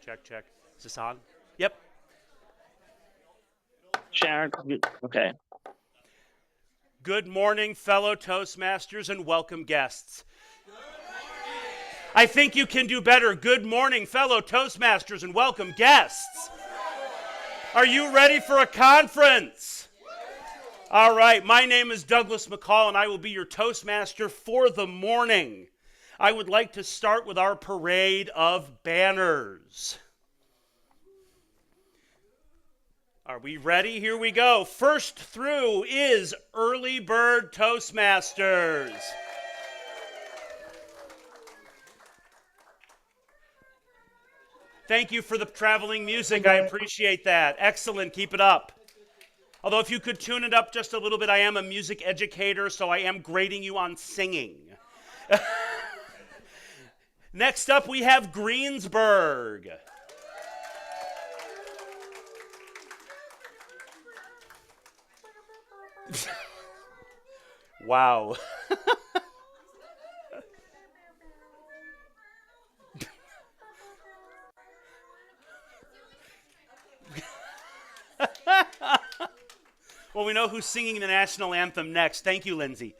Check, check. Is this on? Yep. Sharon, okay. Good morning, fellow Toastmasters, and welcome guests. I think you can do better. Good morning, fellow Toastmasters, and welcome guests. Are you ready for a conference? All right, my name is Douglas McCall, and I will be your Toastmaster for the morning. I would like to start with our parade of banners. Are we ready? Here we go. First through is Early Bird Toastmasters. Thank you for the traveling music. I appreciate that. Excellent. Keep it up. Although if you could tune it up just a little bit, I am a music educator, so I am grading you on singing. Next up, we have Greensburg. Wow. Well, we know who's singing the national anthem next. Thank you, Lindsay.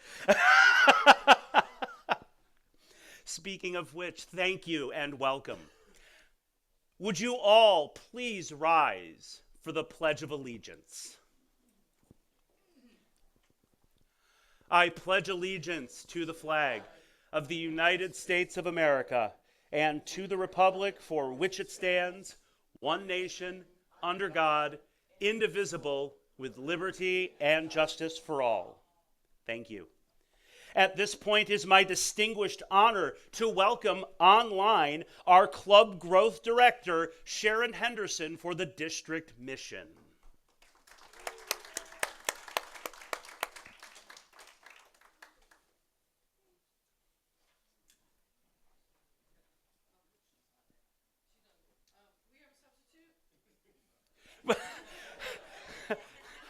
Speaking of which, thank you and welcome. Would you all please rise for the Pledge of Allegiance? I pledge allegiance to the flag of the United States of America and to the republic for which it stands, one nation, under God, indivisible, with liberty and justice for all. Thank you. At this point, it is my distinguished honor to welcome online our Club Growth Director, Sharon Henderson, for the district mission.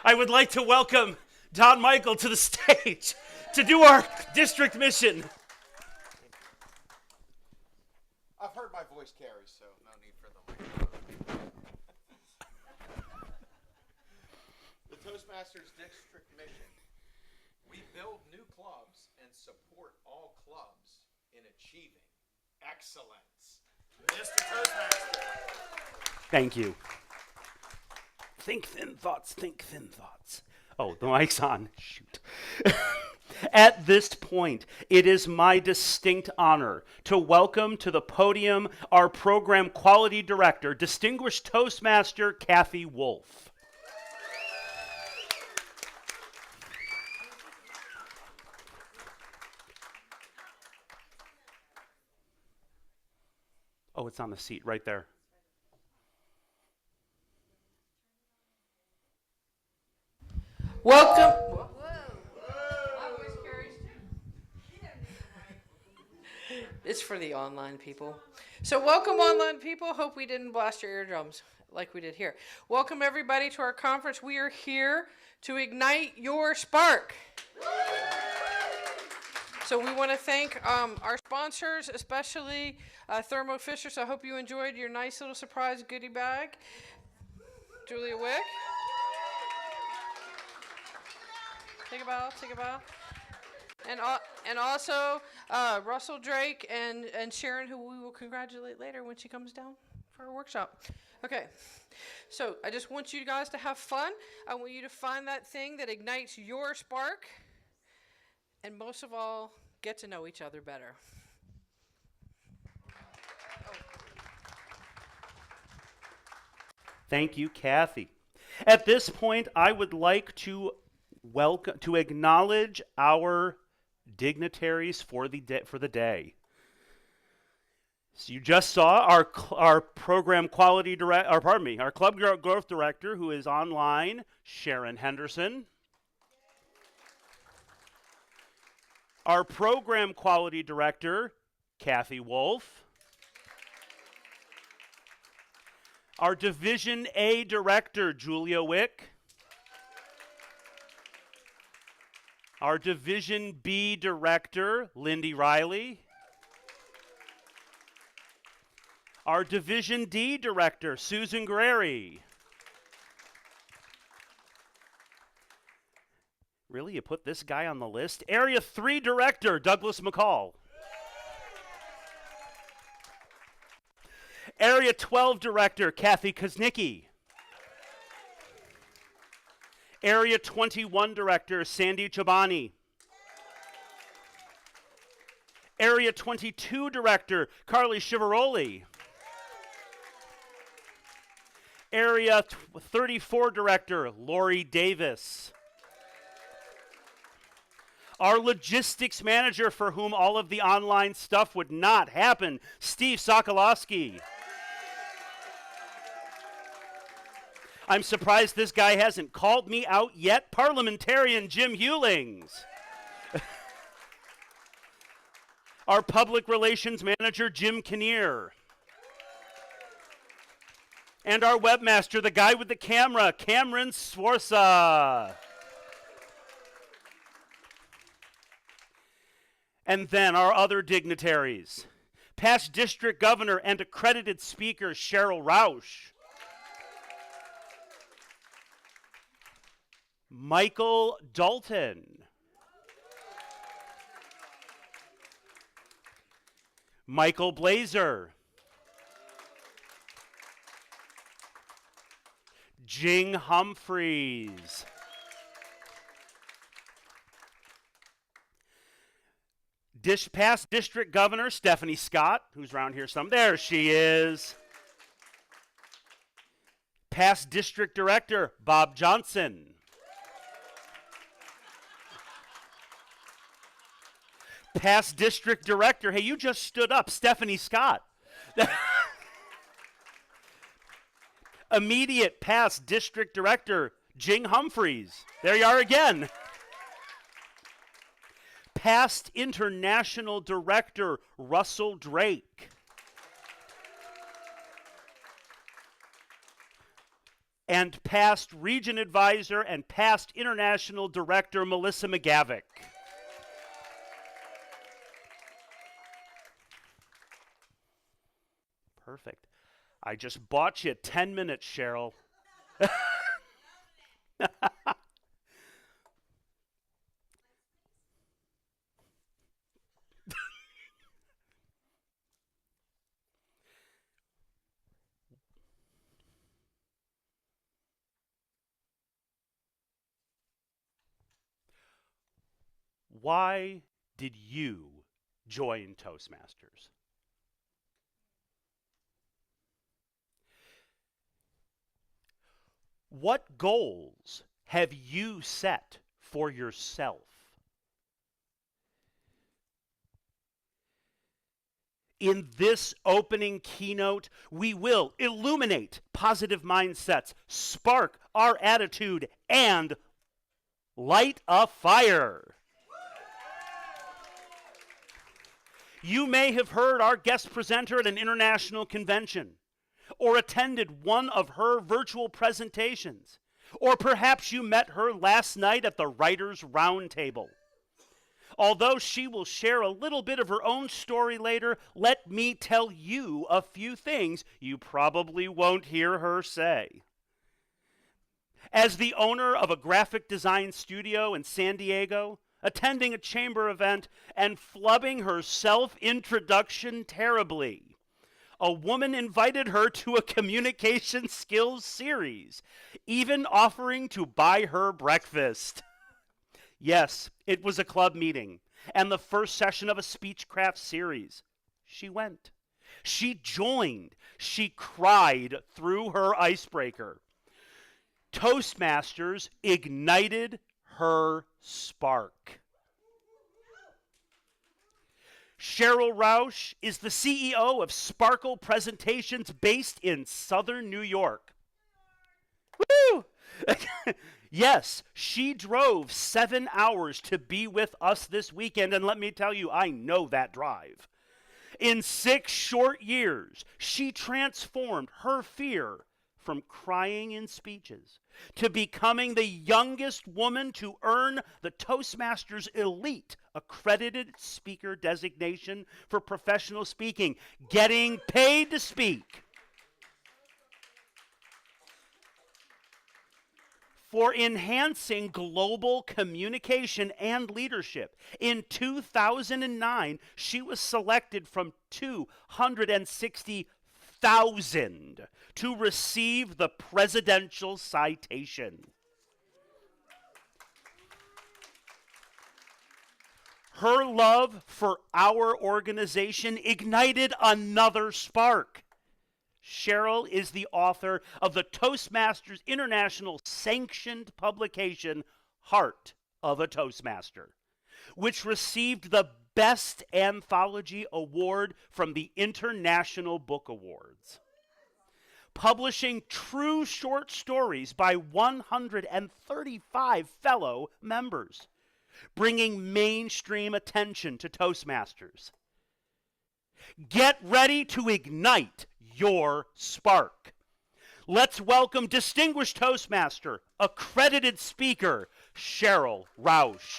I would like to welcome Don Michael to the stage to do our district mission. I've heard my voice carry, so no need for the microphone. The Toastmasters district mission. We build new clubs and support all clubs in achieving excellence. Mr. Toastmaster. Thank you. Think thin thoughts, think thin thoughts. Oh, the mic's on. Shoot. At this point, it is my distinct honor to welcome to the podium our program quality director, distinguished Toastmaster Kathy Wolf. Oh, it's on the seat right there. Welcome. It's for the online people. So welcome online people. Hope we didn't blast your eardrums like we did here. Welcome everybody to our conference. We are here to ignite your spark. So we want to thank our sponsors, especially Thermo Fisher. So I hope you enjoyed your nice little surprise goodie bag. Julia Wick. Take a bow, take a bow. And also Russell Drake and Sharon, who we will congratulate later when she comes down for our workshop. Okay, so I just want you guys to have fun. I want you to find that thing that ignites your spark. And most of all, get to know each other better. Thank you, Kathy. At this point, I would like to acknowledge our dignitaries for the day. So you just saw our program quality director, our club growth director, who is online, Sharon Henderson. Our program quality director, Kathy Wolf. Our Division A director, Julia Wick. Our Division B director, Lindy Riley. Our Division D Director, Susan Guerreri. Really, you put this guy on the list? Area 3 Director, Douglas McCall. Area 12 Director, Kathy Kuznicki. Area 21 Director, Sandy Chabani. Area 22 Director, Carly Shivaroli. Area 34 Director, Lori Davis. Our logistics manager, for whom all of the online stuff would not happen, Steve Sokolowski. I'm surprised this guy hasn't called me out yet. Parliamentarian Jim Hewlings. Our public relations manager, Jim Kinnear. And our webmaster, the guy with the camera, Cameron Swarsa. And then our other dignitaries. Past district governor and accredited speaker, Sheryl Roush. Michael Dalton. Michael Blazer. Jing Humphreys. Past district governor Stephanie Scott, who's around here some. There she is. Past district director Bob Johnson. Past district director, hey, you just stood up, Stephanie Scott. Immediate past district director Jing Humphreys. There you are again. Past international director Russell Drake. And past region advisor and past international director Melissa McGavick. Perfect. I just bought you 10 minutes, Sheryl. Why did you join Toastmasters? What goals have you set for yourself? In this opening keynote, we will illuminate positive mindsets, spark our attitude, and light a fire. You may have heard our guest presenter at an international convention, or attended one of her virtual presentations, or perhaps you met her last night at the Writers' Roundtable. Although she will share a little bit of her own story later, let me tell you a few things you probably won't hear her say. As the owner of a graphic design studio in San Diego, attending a chamber event, and flubbing her self-introduction terribly, a woman invited her to a communication skills series, even offering to buy her breakfast. Yes, it was a club meeting and the first session of a speechcraft series. She went. She joined. She cried through her icebreaker. Toastmasters ignited her spark. Sheryl Roush is the CEO of Sparkle Presentations based in Southern New York. Woo! Yes, she drove 7 hours to be with us this weekend, and let me tell you, I know that drive. In 6 short years, she transformed her fear from crying in speeches to becoming the youngest woman to earn the Toastmasters Elite accredited speaker designation for professional speaking, getting paid to speak. For enhancing global communication and leadership. In 2009, she was selected from 260,000 to receive the Presidential Citation. Her love for our organization ignited another spark. Sheryl is the author of the Toastmasters International sanctioned publication, Heart of a Toastmaster, which received the Best Anthology Award from the International Book Awards. Publishing true short stories by 135 fellow members, bringing mainstream attention to Toastmasters. Get ready to ignite your spark. Let's welcome distinguished Toastmaster, accredited speaker, Sheryl Roush.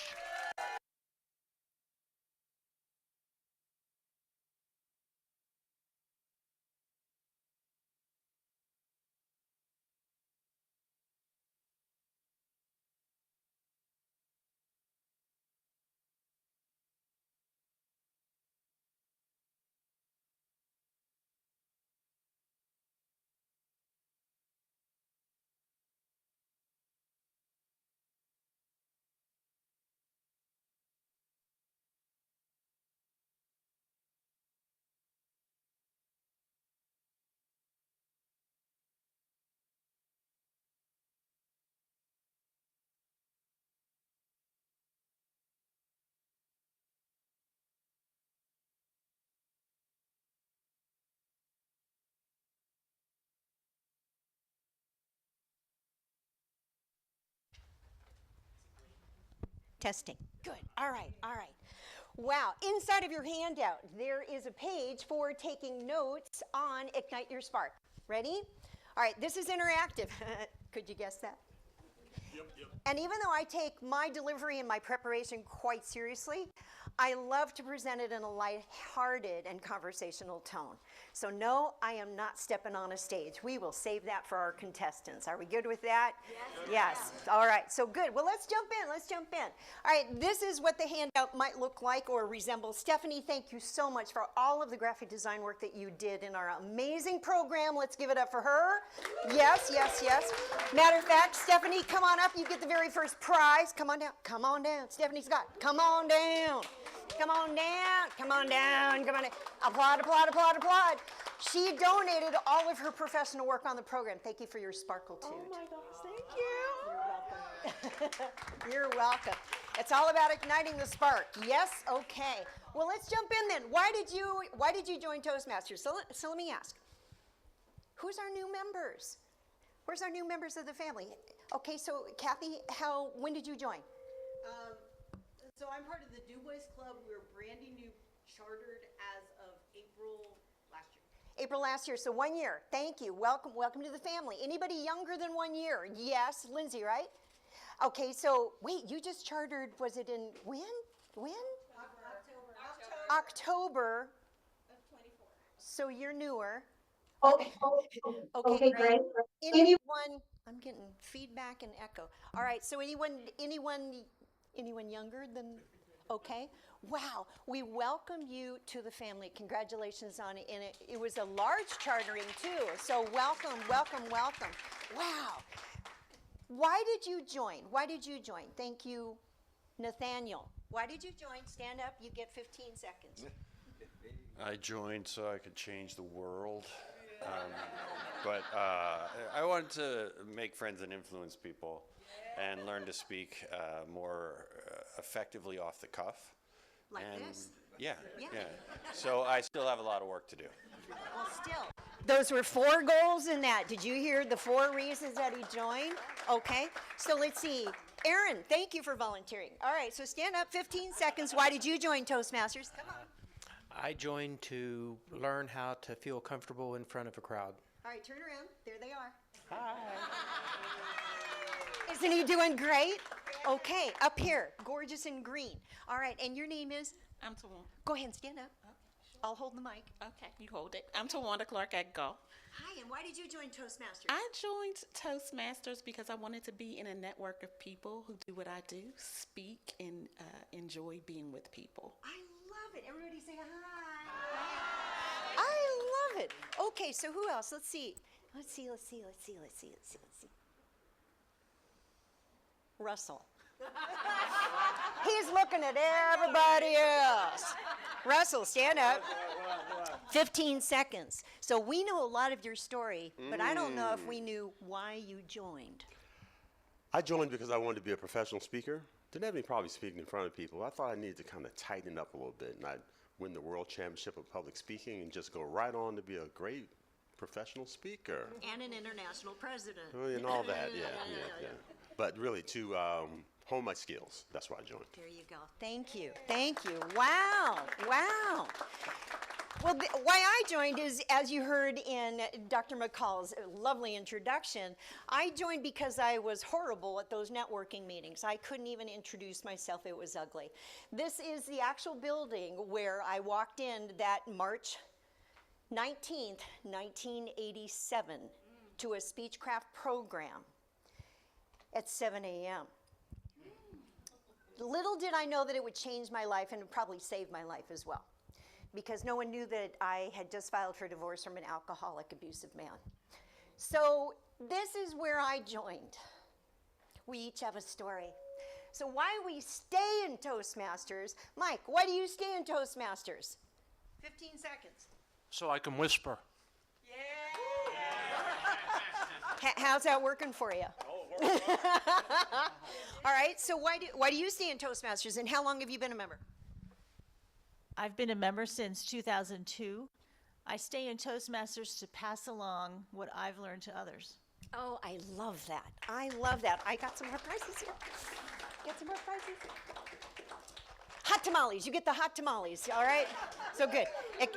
Testing. Good. All right. All right. Wow. Inside of your handout, there is a page for taking notes on Ignite Your Spark. Ready? All right. This is interactive. Could you guess that? Yep. And even though I take my delivery and my preparation quite seriously, I love to present it in a lighthearted and conversational tone. So no, I am not stepping on a stage. We will save that for our contestants. Are we good with that? Yes. All right. So good. Well, let's jump in. Let's jump in. All right. This is what the handout might look like or resemble. Stephanie, thank you so much for all of the graphic design work that you did in our amazing program. Let's give it up for her. Yes, yes, yes. Matter of fact, Stephanie, come on up. You get the very first prize. Come on down. Come on down. Stephanie Scott, come on down. Come on down, come on down, come on down. Applaud, applaud, applaud, applaud. She donated all of her professional work on the program. Thank you for your sparkle-tude. Oh my gosh, thank you. You're welcome. You're welcome. It's all about igniting the spark. Yes? Okay. Well, let's jump in then. Why did you join Toastmasters? So let me ask. Who's our new members? Where's our new members of the family? Okay, so Kathy, when did you join? So I'm part of the Du Bois Club. We were brand new, chartered as of April last year. April last year, so 1 year. Thank you. Welcome to the family. Anybody younger than 1 year? Yes, Lindsay, right? Okay, so wait, you just chartered, was it in when? October of 24. So you're newer. Okay, Okay, great. Anyone, I'm getting feedback and echo. All right, so anyone younger than, okay. Wow, we welcome you to the family. Congratulations on it. And it was a large chartering too. So welcome, welcome, welcome. Wow. Why did you join? Thank you, Nathaniel. Why did you join? Stand up, you get 15 seconds. I joined so I could change the world. But I wanted to make friends and influence people and learn to speak more effectively off the cuff. Like and this? Yeah. So I still have a lot of work to do. Well, still. Those were 4 goals in that. Did you hear the 4 reasons that he joined? Okay. So let's see. Aaron, thank you for volunteering. All right. So stand up 15 seconds. Why did you join Toastmasters? Come on. I joined to learn how to feel comfortable in front of a crowd. All right, turn around. There they are. Hi. Isn't he doing great? Okay, up here, gorgeous in green. All right, and your name is? I'm Tawanda. Go ahead and stand up. I'll hold the mic. Okay, you hold it. I'm Tawanda Clark at Go. Hi, and why did you join Toastmasters? I joined Toastmasters because I wanted to be in a network of people who do what I do, speak, and enjoy being with people. I love it. Everybody say hi. I love it. Okay, so who else? Let's see. Russell. He's looking at everybody else. Russell, stand up. 15 seconds. So we know a lot of your story, but I don't know if we knew why you joined. I joined because I wanted to be a professional speaker. Didn't have any problem speaking in front of people. I thought I needed to kind of tighten it up a little bit, and I'd win the World Championship of Public Speaking and just go right on to be a great professional speaker. And an international president. And all that, yeah. But really, to hone my skills, that's why I joined. There you go. Thank you. Wow. Well, why I joined is, as you heard in Dr. McCall's lovely introduction, I joined because I was horrible at those networking meetings. I couldn't even introduce myself. It was ugly. This is the actual building where I walked in that March 19th, 1987, to a Speechcraft program at 7 a.m. Little did I know that it would change my life and probably save my life as well, because no one knew that I had just filed for divorce from an alcoholic, abusive man. So this is where I joined. We each have a story. So why we stay in Toastmasters? Mike, why do you stay in Toastmasters? 15 seconds. So I can whisper. How's that working for you? All right, so why do you stay in Toastmasters, and how long have you been a member? I've been a member since 2002. I stay in Toastmasters to pass along what I've learned to others. Oh, I love that. I got some more prizes here. Get some more prizes. Hot tamales. You get the hot tamales, all right? So good.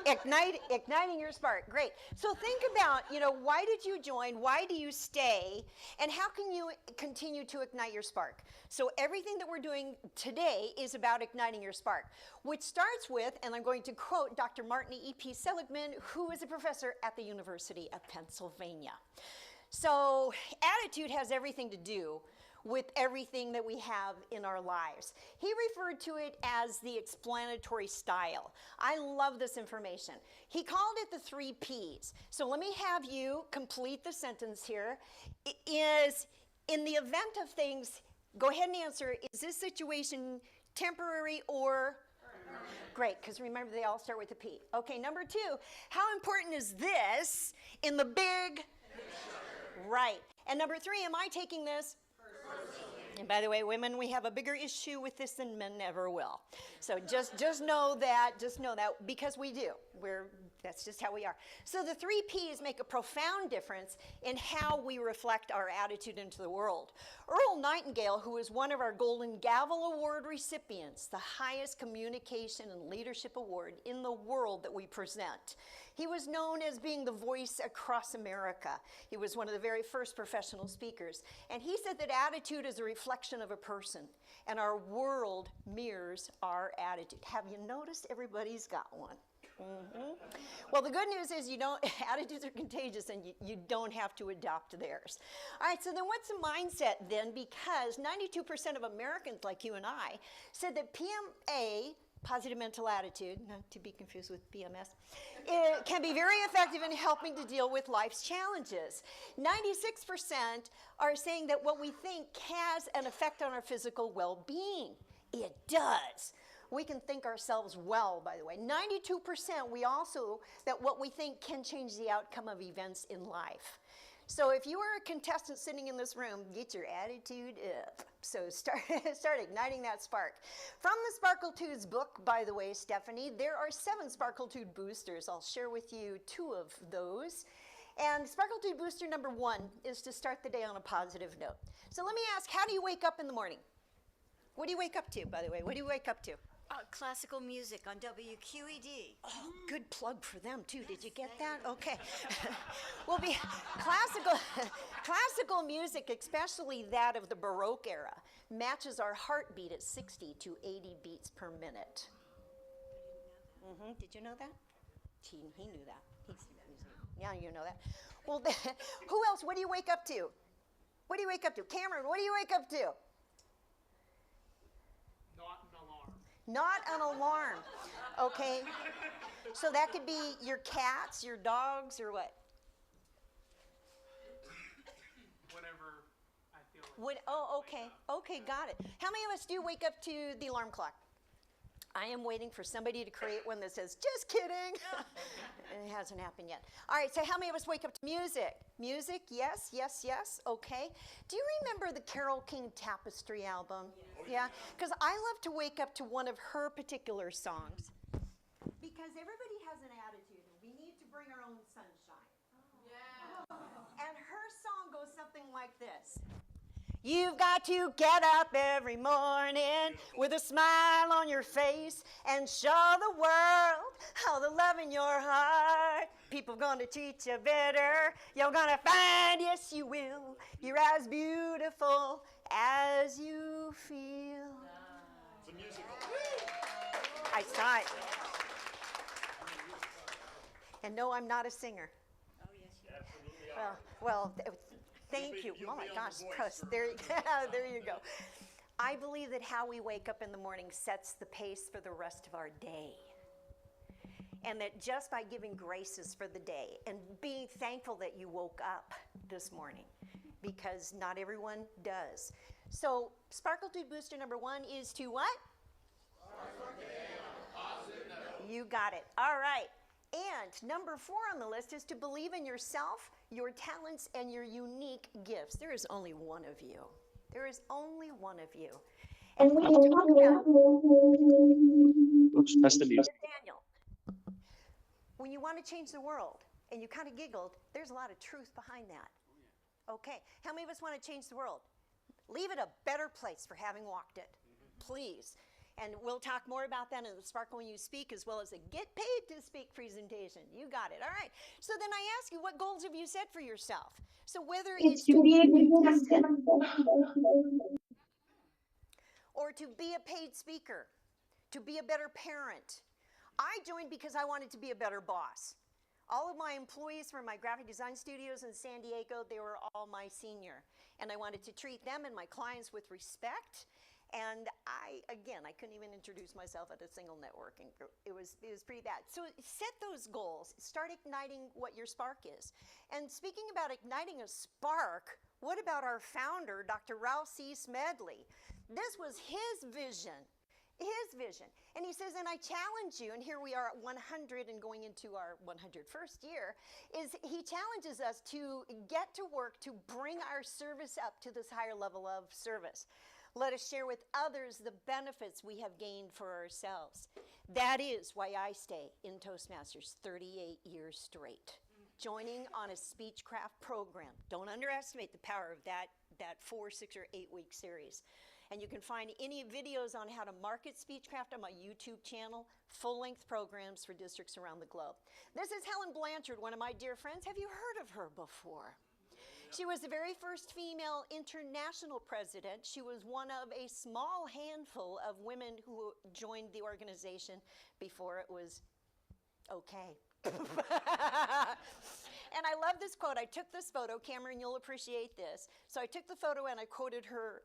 Igniting your spark. Great. So think about, why did you join? Why do you stay? And how can you continue to ignite your spark? So everything that we're doing today is about igniting your spark, which starts with, and I'm going to quote Dr. Martin E.P. Seligman, who is a professor at the University of Pennsylvania. So attitude has everything to do with everything that we have in our lives. He referred to it as the explanatory style. I love this information. He called it the 3 Ps. So let me have you complete the sentence here. It is, in the event of things, go ahead and answer, is this situation temporary or? Great, because remember they all start with a P. Okay, number 2, how important is this in the big? Right. And number 3, am I taking this? And by the way, women, we have a bigger issue with this than men ever will. So just know that, because we do. That's just how we are. So the 3 Ps make a profound difference in how we reflect our attitude into the world. Earl Nightingale, who is one of our Golden Gavel Award recipients, the highest communication and leadership award in the world that we present, he was known as being the voice across America. He was one of the very first professional speakers. And he said that attitude is a reflection of a person, and our world mirrors our attitude. Have you noticed everybody's got one? Mm-hmm. Well, the good news is attitudes are contagious, and you don't have to adopt theirs. All right, so then what's a mindset then? Because 92% of Americans like you and I said that PMA, positive mental attitude, not to be confused with PMS, it can be very effective in helping to deal with life's challenges. 96% are saying that what we think has an effect on our physical well-being. It does. We can think ourselves well, by the way. 92% that what we think can change the outcome of events in life. So if you are a contestant sitting in this room, get your attitude up. So start igniting that spark. From the Sparkletudes book, by the way, Stephanie, there are 7 Sparkletude boosters. I'll share with you 2 of those. And Sparkletude booster number 1 is to start the day on a positive note. So let me ask, how do you wake up in the morning? What do you wake up to, by the way? What do you wake up to? Classical music on WQED. Oh, good plug for them too. Did you get that? Okay. We'll be classical music, especially that of the Baroque era, matches our heartbeat at 60 to 80 beats per minute. Did you know that? He knew that. Now you know that. Well, who else? What do you wake up to? What do you wake up to? Cameron, what do you wake up to? Not an alarm. Okay. So that could be your cats, your dogs, or what? Whatever I feel like. Okay. Okay, got it. How many of us do wake up to the alarm clock? I am waiting for somebody to create one that says, just kidding. And it hasn't happened yet. All right, so how many of us wake up to music? Music, yes, yes, yes, okay. Do you remember the Carole King Tapestry album? Yeah, because I love to wake up to one of her particular songs. Because everybody has an attitude, and we need to bring our own sunshine. Yeah. And her song goes something like this. You've got to get up every morning with a smile on your face and show the world all the love in your heart. People gonna treat you better. You're gonna find, yes you will, you're as beautiful as you feel. It's a musical. I saw it. And no, I'm not a singer. Oh, yes, you are. Well, thank you. Oh my gosh, Chris, there you go. I believe that how we wake up in the morning sets the pace for the rest of our day. And that just by giving graces for the day and being thankful that you woke up this morning, because not everyone does. So, Sparkle Dude Booster number 1 is to what? You got it. All right. And number 4 on the list is to believe in yourself, your talents, and your unique gifts. There is only one of you. There is only one of you. And when you talk about Oops, that's the music. Daniel, when you want to change the world, and you kind of giggled, there's a lot of truth behind that. Okay, how many of us want to change the world? Leave it a better place for having walked it, please. And we'll talk more about that in the Sparkle When You Speak, as well as a Get Paid to Speak presentation. You got it. All right. So then I ask you, what goals have you set for yourself? So whether it's to be a contestant or to be a paid speaker, to be a better parent. I joined because I wanted to be a better boss. All of my employees from my graphic design studios in San Diego, they were all my senior. And I wanted to treat them and my clients with respect. And I couldn't even introduce myself at a single networking group. It was pretty bad. So set those goals. Start igniting what your spark is. And speaking about igniting a spark, what about our founder, Dr. Ralph C. Smedley? This was his vision. His vision. And he says, and I challenge you, and here we are at 100 and going into our 101st year, is he challenges us to get to work to bring our service up to this higher level of service. Let us share with others the benefits we have gained for ourselves. That is why I stay in Toastmasters 38 years straight. Joining on a Speechcraft program. Don't underestimate the power of that 4, 6, or 8 week series. And you can find any videos on how to market Speechcraft on my YouTube channel, full-length programs for districts around the globe. This is Helen Blanchard, one of my dear friends. Have you heard of her before? She was the very first female international president. She was one of a small handful of women who joined the organization before it was okay. And I love this quote. I took this photo. Cameron, you'll appreciate this. So I took the photo and I quoted her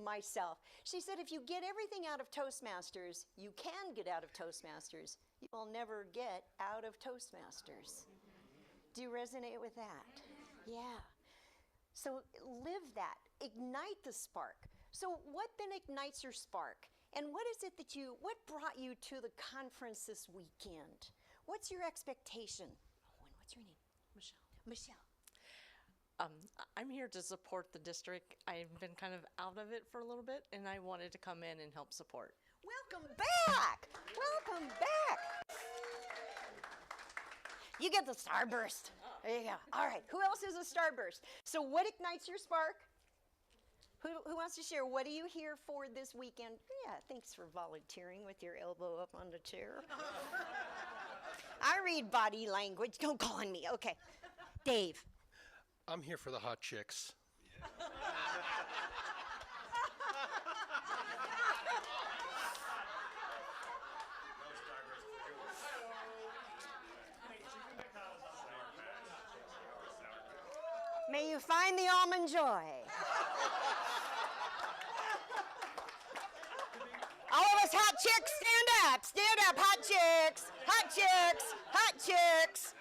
myself. She said, if you get everything out of Toastmasters, you can get out of Toastmasters. You will never get out of Toastmasters. Do you resonate with that? Yeah. So live that. Ignite the spark. So what then ignites your spark? And what is it what brought you to the conference this weekend? What's your expectation? What's your name? Michelle. I'm here to support the district. I've been kind of out of it for a little bit, and I wanted to come in and help support. Welcome back. Welcome back. You get the starburst. There you go. All right. Who else is a starburst? So what ignites your spark? Who wants to share? What are you here for this weekend? Yeah, thanks for volunteering with your elbow up on the chair. I read body language. Don't call on me. Okay. Dave. I'm here for the hot chicks. May you find the almond joy. All of us hot chicks, stand up. Stand up, hot chicks. Hot chicks. Hot chicks.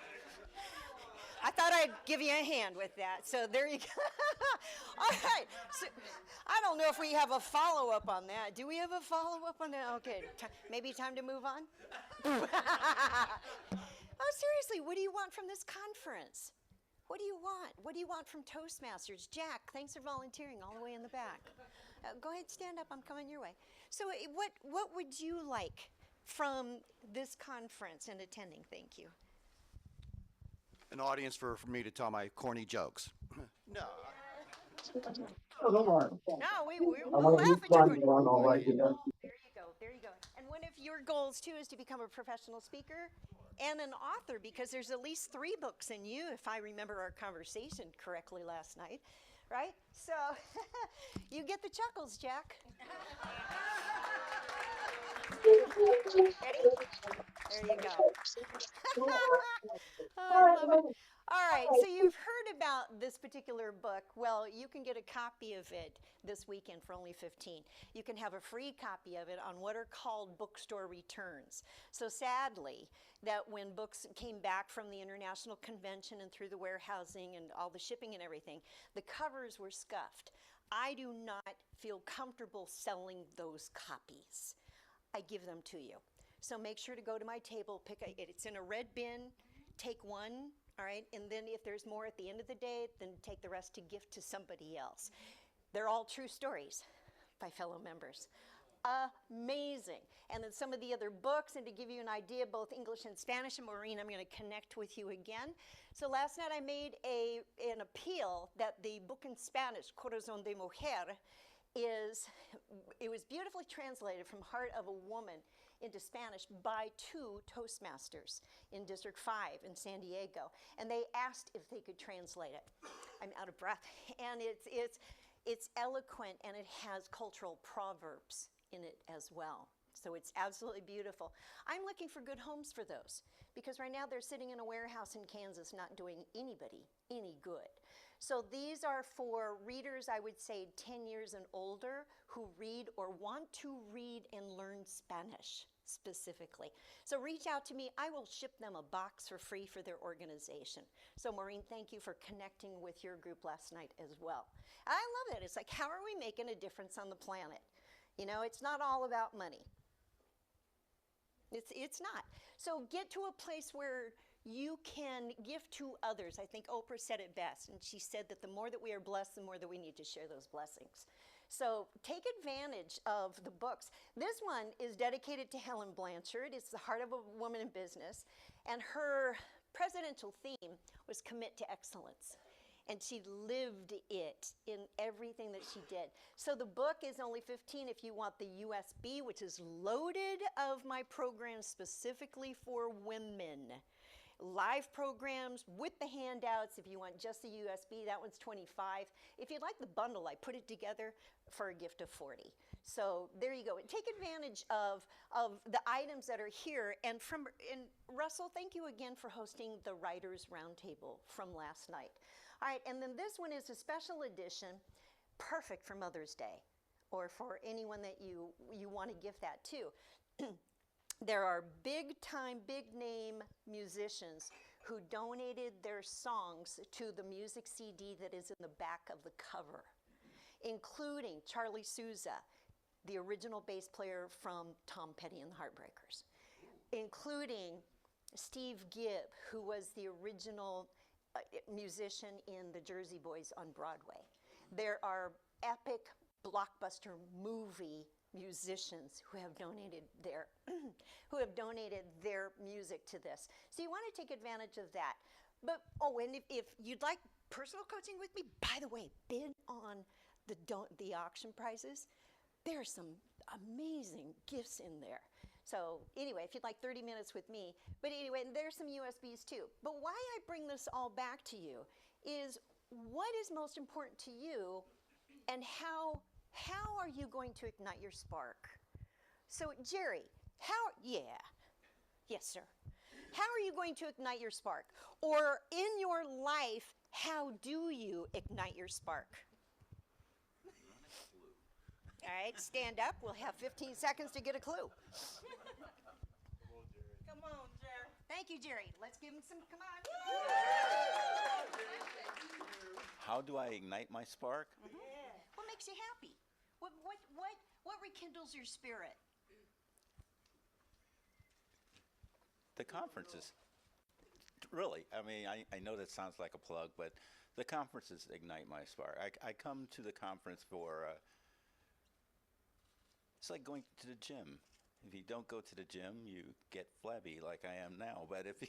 I thought I'd give you a hand with that. So there you go. All right. So, I don't know if we have a follow-up on that. Do we have a follow-up on that? Okay. Maybe time to move on? Oh, seriously, what do you want from this conference? What do you want? What do you want from Toastmasters? Jack, thanks for volunteering all the way in the back. Go ahead, stand up. I'm coming your way. So what would you like from this conference and attending? Thank you. An audience for me to tell my corny jokes. No. No, we'll laugh at your corny. All right. There you go. There you go. And one of your goals, too, is to become a professional speaker and an author, because there's at least 3 books in you, if I remember our conversation correctly last night, right? So you get the chuckles, Jack. Ready? There you go. I love it. All right, so you've heard about this particular book. Well, you can get a copy of it this weekend for only $15. You can have a free copy of it on what are called bookstore returns. So sadly, that when books came back from the International Convention and through the warehousing and all the shipping and everything, the covers were scuffed. I do not feel comfortable selling those copies. I give them to you. So make sure to go to my table, it's in a red bin, take one. All right, and then if there's more at the end of the day, then take the rest to gift to somebody else. They're all true stories by fellow members. Amazing. And then some of the other books, and to give you an idea, both English and Spanish, and Maureen, I'm going to connect with you again. So last night I made an appeal that the book in Spanish, Corazón de Mujer, it was beautifully translated from Heart of a Woman into Spanish by 2 Toastmasters in District 5 in San Diego, and they asked if they could translate it. I'm out of breath. And it's eloquent, and it has cultural proverbs in it as well. So it's absolutely beautiful. I'm looking for good homes for those, because right now they're sitting in a warehouse in Kansas not doing anybody any good. So these are for readers, I would say 10 years and older, who read or want to read and learn Spanish specifically. So reach out to me. I will ship them a box for free for their organization. So Maureen, thank you for connecting with your group last night as well. I love it. It's like, how are we making a difference on the planet? You know, it's not all about money. It's not. So get to a place where you can give to others. I think Oprah said it best, and she said that the more that we are blessed, the more that we need to share those blessings. So take advantage of the books. This one is dedicated to Helen Blanchard. It's the Heart of a Woman in Business, and her presidential theme was Commit to Excellence. And she lived it in everything that she did. So the book is only $15 if you want the USB, which is loaded of my programs specifically for women. Live programs with the handouts. If you want just the USB, that one's $25. If you'd like the bundle, I put it together for a gift of $40. So there you go. And take advantage of the items that are here. And Russell, thank you again for hosting the Writers Roundtable from last night. All right, and then this one is a special edition, perfect for Mother's Day, or for anyone that you want to gift that to. There are big-time, big-name musicians who donated their songs to the music CD that is in the back of the cover, including Charlie Souza, the original bass player from Tom Petty and the Heartbreakers, including Steve Gibb, who was the original musician in the Jersey Boys on Broadway. There are epic blockbuster movie musicians who have donated their music to this. So you want to take advantage of that. But and if you'd like personal coaching with me, by the way, bid on the auction prizes, there are some amazing gifts in there. So anyway, if you'd like 30 minutes with me, but anyway, and there's some USBs too. But why I bring this all back to you is what is most important to you, and how are you going to ignite your spark? So Jerry, yes sir. How are you going to ignite your spark? Or in your life, how do you ignite your spark? All right, stand up. We'll have 15 seconds to get a clue. Come on, Jerry. Thank you, Jerry. Let's give him some, come on. How do I ignite my spark? Yeah. What makes you happy? What rekindles your spirit? The conferences. Really, I mean, I know that sounds like a plug, but the conferences ignite my spark. I come to the conference for, it's like going to the gym. If you don't go to the gym, you get flabby like I am now. But if you,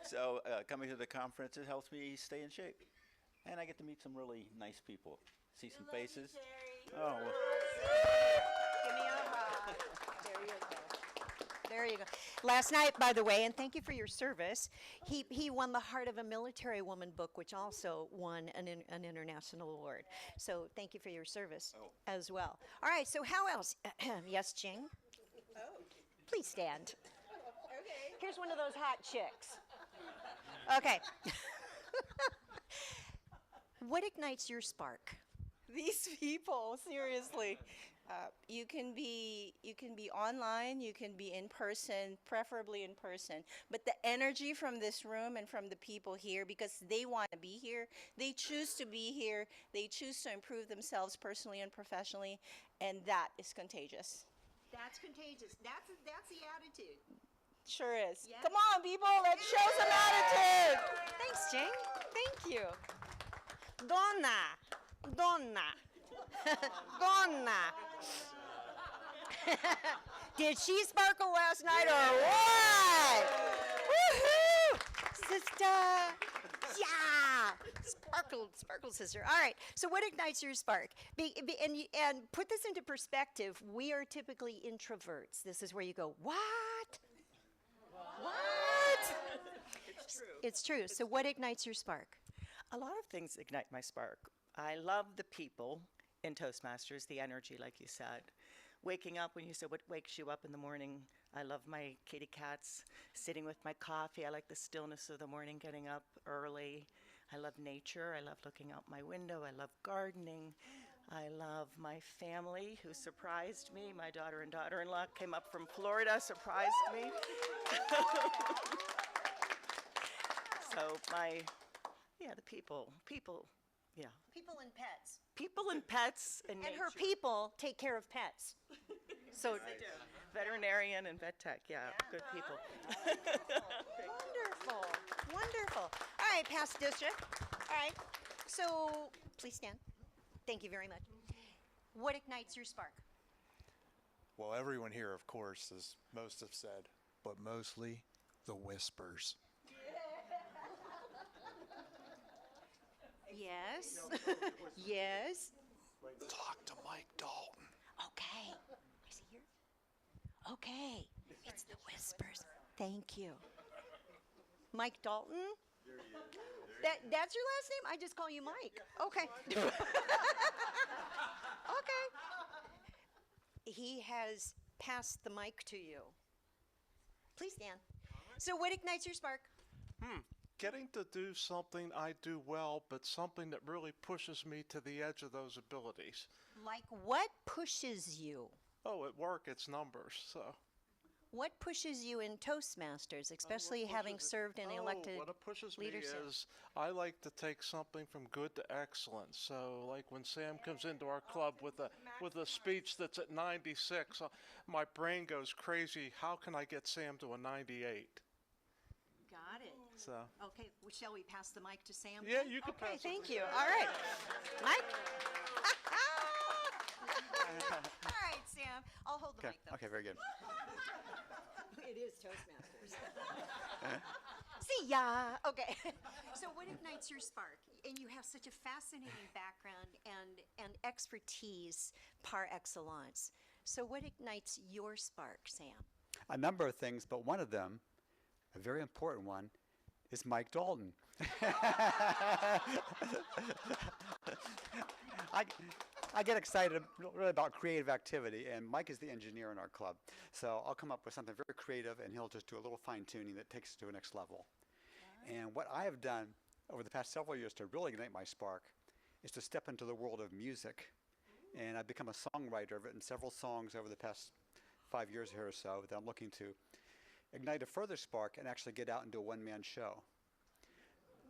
so coming to the conference, it helps me stay in shape. And I get to meet some really nice people, see some faces. Oh, well. Give me a hug. There you go. There you go. Last night, by the way, and thank you for your service, he won the Heart of a Military Woman book, which also won an international award. So thank you for your service as well. All right, so how else? Yes, Jing? Please stand. Okay. Here's one of those hot chicks. Okay. What ignites your spark? These people, seriously. You can be online, you can be in person, preferably in person. But the energy from this room and from the people here, because they want to be here, they choose to be here, they choose to improve themselves personally and professionally, and that is contagious. That's contagious. That's the attitude. Sure is. Yeah. Come on, people, let's show some attitude. Thanks, Jing. Thank you. Donna. Did she sparkle last night or what? Woohoo! Sister! Yeah! Sparkle sister. All right, so what ignites your spark? And put this into perspective, we are typically introverts. This is where you go, what? What? It's true. It's true. So what ignites your spark? A lot of things ignite my spark. I love the people in Toastmasters, the energy, like you said. Waking up, when you said what wakes you up in the morning, I love my kitty cats, sitting with my coffee. I like the stillness of the morning, getting up early. I love nature. I love looking out my window. I love gardening. I love my family, who surprised me. My daughter and daughter-in-law came up from Florida, surprised me. So the people, yeah. People and pets. People and pets and And her nature. people take care of pets. So They do. Veterinarian and vet tech, yeah. Good people. Wonderful. All right, past district. All right. So please stand. Thank you very much. What ignites your spark? Well, everyone here, of course, as most have said, but mostly the whispers. Yes. Yes. Talk to Mike Dalton. Okay. Is he here? Okay. It's the whispers. Thank you. Mike Dalton? That's your last name? I just call you Mike. Okay. Okay. He has passed the mic to you. Please stand. So what ignites your spark? Getting to do something I do well, but something that really pushes me to the edge of those abilities. Like what pushes you? Oh, at work it's numbers, so. What pushes you in Toastmasters, especially having served in elected what pushes leadership? me is I like to take something from good to excellent. So, like when Sam comes into our club with a speech that's at 96, my brain goes crazy. How can I get Sam to a 98? Got it. So. Okay, well, shall we pass the mic to Sam? Yeah, then? you can Okay, pass it thank to you. Sam. All right. Mike? All right, Sam. I'll hold the Okay, mic, though. okay, very good. It is Toastmasters. See ya. Okay. So what ignites your spark? And you have such a fascinating background and expertise par excellence. So what ignites your spark, Sam? A number of things, but one of them, a very important one, is Mike Dalton. I get excited really about creative activity, and Mike is the engineer in our club. So I'll come up with something very creative, and he'll just do a little fine-tuning that takes it to a next level. And what I have done over the past several years to really ignite my spark is to step into the world of music. And I've become a songwriter. I've written several songs over the past 5 years here or so that I'm looking to ignite a further spark and actually get out and do a one-man show.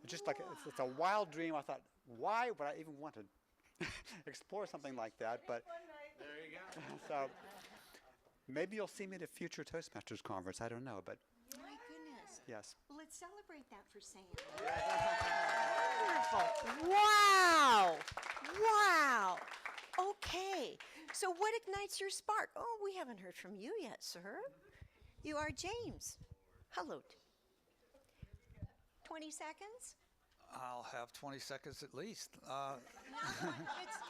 It's just like, it's a wild dream. I thought, why would I even want to explore something like that? But There you go. so maybe you'll see me at a future Toastmasters conference. I don't know, but My goodness. yes. Well, let's celebrate that for Sam. Wonderful. Wow. Wow. Okay. So what ignites your spark? Oh, we haven't heard from you yet, sir. You are James. Hello. 20 seconds? I'll have 20 seconds at least. No,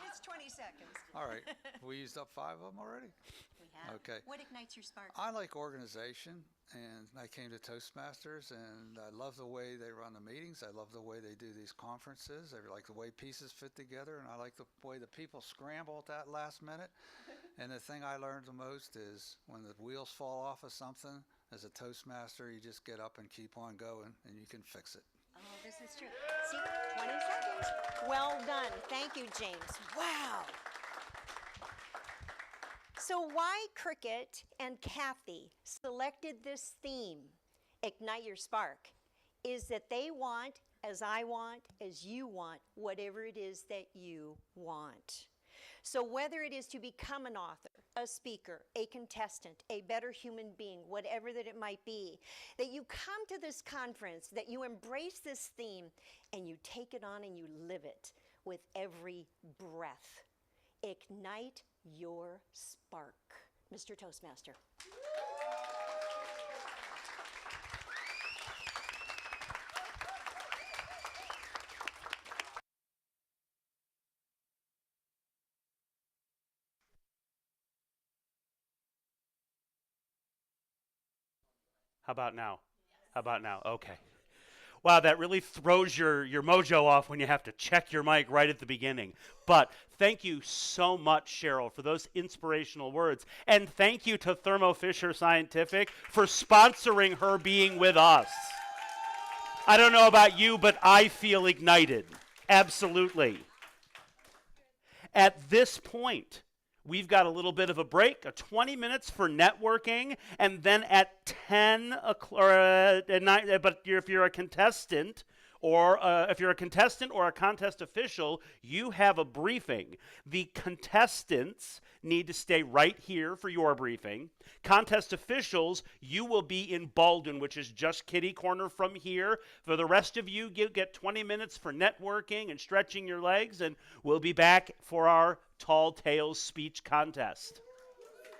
it's 20 seconds. All right. We used up 5 of them already? We have. Okay. What ignites your spark? I like organization, and I came to Toastmasters, and I love the way they run the meetings. I love the way they do these conferences. I like the way pieces fit together, and I like the way the people scramble at that last minute. And the thing I learned the most is when the wheels fall off of something, as a Toastmaster, you just get up and keep on going, and you can fix it. Oh, this is true. See, 20 seconds. Well done. Thank you, James. Wow. So why Cricket and Kathy selected this theme, Ignite Your Spark, is that they want, as I want, as you want, whatever it is that you want. So whether it is to become an author, a speaker, a contestant, a better human being, whatever that it might be, that you come to this conference, that you embrace this theme, and you take it on and you live it with every breath. Ignite your spark. Mr. Toastmaster. How about now? How about now? Okay. Wow, that really throws your mojo off when you have to check your mic right at the beginning. But thank you so much, Sheryl, for those inspirational words. And thank you to Thermo Fisher Scientific for sponsoring her being with us. I don't know about you, but I feel ignited. Absolutely. At this point, we've got a little bit of a break, 20 minutes for networking, and then at 10 o'clock, at 9, but if you're a contestant, or a contest official, you have a briefing. The contestants need to stay right here for your briefing. Contest officials, you will be in Baldwin, which is just kitty corner from here. For the rest of you, get 20 minutes for networking and stretching your legs, and we'll be back for our Tall Tales speech contest.